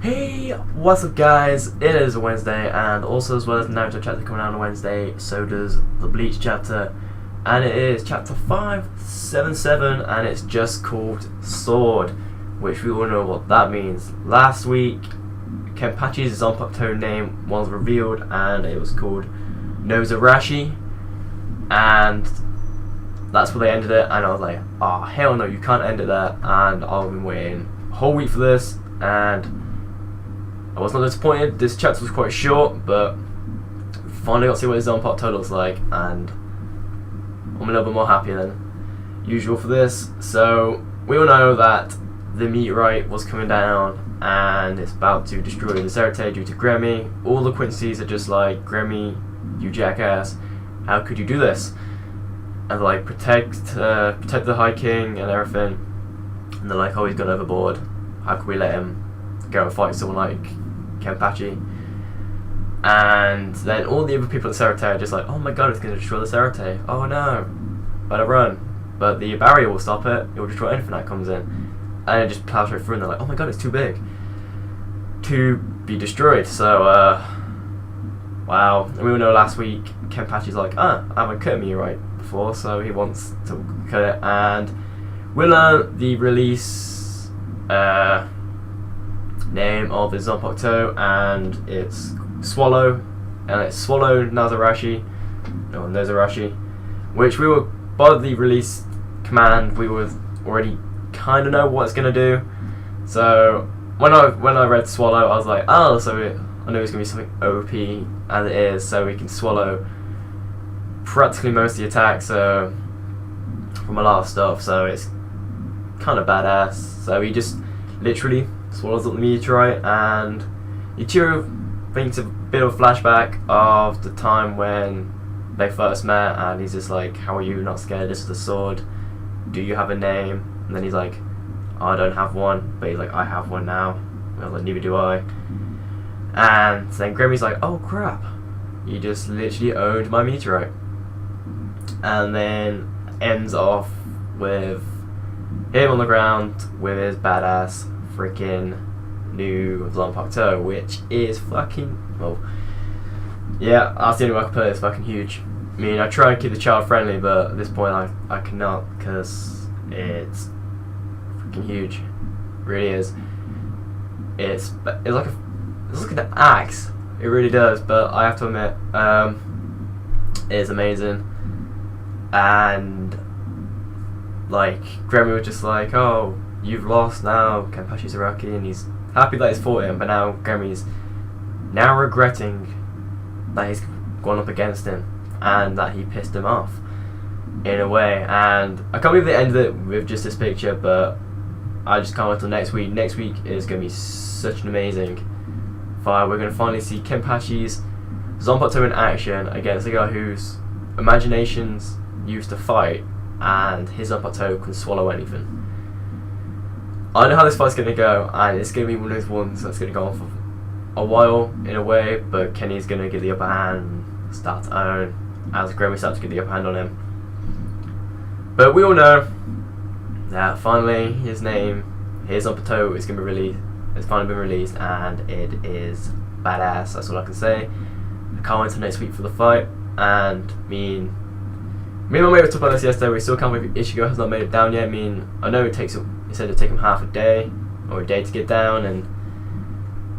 Hey, what's up guys? It is Wednesday, and also as well as Naruto chapter coming out on Wednesday, so does the Bleach chapter, and it is chapter 577, and it's just called Sword, which we all know what that means. Last week, Kenpachi's Zanpakuto name was revealed, and it was called Nozarashi, and that's where they ended it, and I was like, oh hell no, you can't end it there, and I've been waiting a whole week for this, and I was not disappointed. This chapter was quite short, but finally got to see what his Zanpakuto looks like, and I'm a little bit more happy than usual for this. So we all know that the meteorite was coming down and it's about to destroy the Cerate due to Gremmy. All the Quincy's are just like, Gremmy, you jackass, how could you do this? And like, protect the High King and everything. And they're like, oh, he's gone overboard. How could we let him go and fight someone like Kenpachi? And then all the other people at Cerate are just like, oh my god, it's going to destroy the Cerate. Oh no, better run. But the barrier will stop it. It will destroy anything that comes in. And it just plows right through, and they're like, oh my god, it's too big to be destroyed. So, wow. And we all know last week, Kenpachi's like, I haven't cut a meteorite before, so he wants to cut it. And we learn the release name of the Zanpakuto, and it's Swallow, and it's Swallow Nozarashi, which we were, by the release command, we would already kind of know what it's going to do. So when I read Swallow, I was like, oh, so I know it's going to be something OP, and it is, so we can swallow practically most of the attacks from a lot of stuff, so it's kind of badass. So he just literally swallows up the meteorite, and Ichiro thinks a bit of a flashback of the time when they first met, and he's just like, how are you not scared? This is the sword. Do you have a name? And then he's like, oh, I don't have one. But he's like, I have one now. And I was like, neither do I. And then Gremmy's like, oh crap, you just literally owned my meteorite. And then ends off with him on the ground with his badass freaking new Zanpakuto, which is fucking, well, yeah, that's the only way I can put it. It's fucking huge. I mean, I try and keep the child friendly, but at this point I cannot, because it's freaking huge. It really is. It's like an axe. It really does. But I have to admit, it is amazing. And like, Gremmy was just like, oh, you've lost now, Kenpachi's Araki, and he's happy that he's fought him, but now Gremmy's now regretting that he's gone up against him and that he pissed him off in a way. And I can't believe they ended it with just this picture, but I just can't wait till next week. Next week is going to be such an amazing fight. We're going to finally see Kenpachi's Zanpakuto in action against a guy whose imagination's used to fight, and his Zanpakuto can swallow anything. I know how this fight's going to go, and it's going to be one of those ones that's going to go on for a while in a way, but Kenny's going to get the upper hand and start to own as Gremmy starts to get the upper hand on him. But we all know that finally his name, his Zanpakuto, is going to be released. It's finally been released, and it is badass. That's all I can say. I can't wait till next week for the fight. And me and my mate talked about this yesterday. We still can't wait. Ichigo has not made it down yet. I mean, I know it takes him. He said it'd take him half a day or a day to get down, and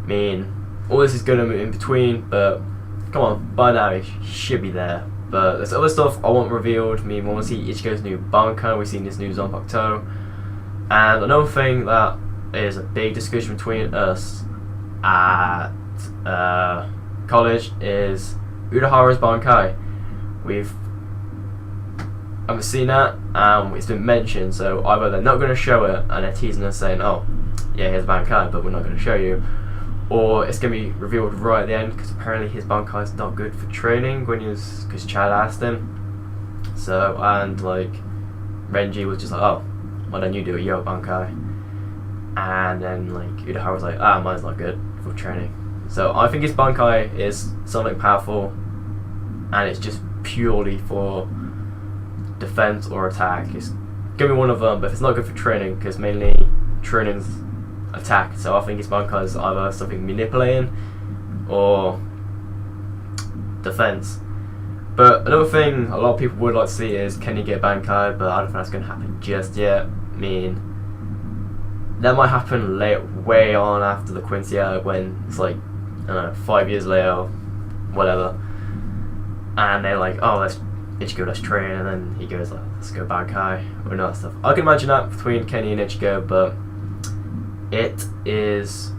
I mean, all this is good in between. But come on, by now he should be there. But there's other stuff I want revealed. I mean, we want to see Ichigo's new Bankai. We've seen this new Zanpakuto, and another thing that is a big discussion between us at college is Urahara's Bankai. I haven't seen that, it's been mentioned, so either they're not going to show it and they're teasing us saying, oh, yeah, here's Bankai, but we're not going to show you, or it's going to be revealed right at the end, because apparently his Bankai is not good for training, because Chad asked him. So, and like, Renji was just like, oh, why don't you do it, your Bankai? And then like, Urahara was like, mine's not good for training. So I think his Bankai is something powerful, and it's just purely for defense or attack. It's gonna be one of them, but if it's not good for training, because mainly training's attack. So I think his Bankai is either something manipulating or defense. But another thing a lot of people would like to see is, can he get Bankai? But I don't think that's going to happen just yet. I mean, that might happen way on after the Quincy arc, when it's like, I don't know, 5 years later, whatever, and they're like, oh, let's train, and then he goes like, let's go Bankai, or that stuff. I can imagine that between Kenny and Ichigo, but it is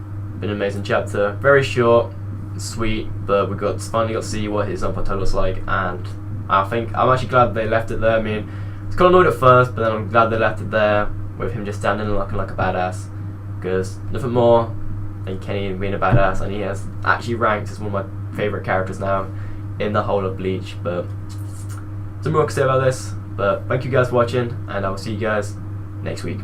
an amazing chapter. Very short, sweet, but we finally got to see what his Zanpakuto looks like, and I'm actually glad they left it there. I mean, it's kind of annoyed at first, but then I'm glad they left it there with him just standing and looking like a badass, because nothing more than Kenny being a badass, and he has actually ranked as one of my favourite characters now in the whole of Bleach. But some more I can say about this, but thank you guys for watching, and I will see you guys next week.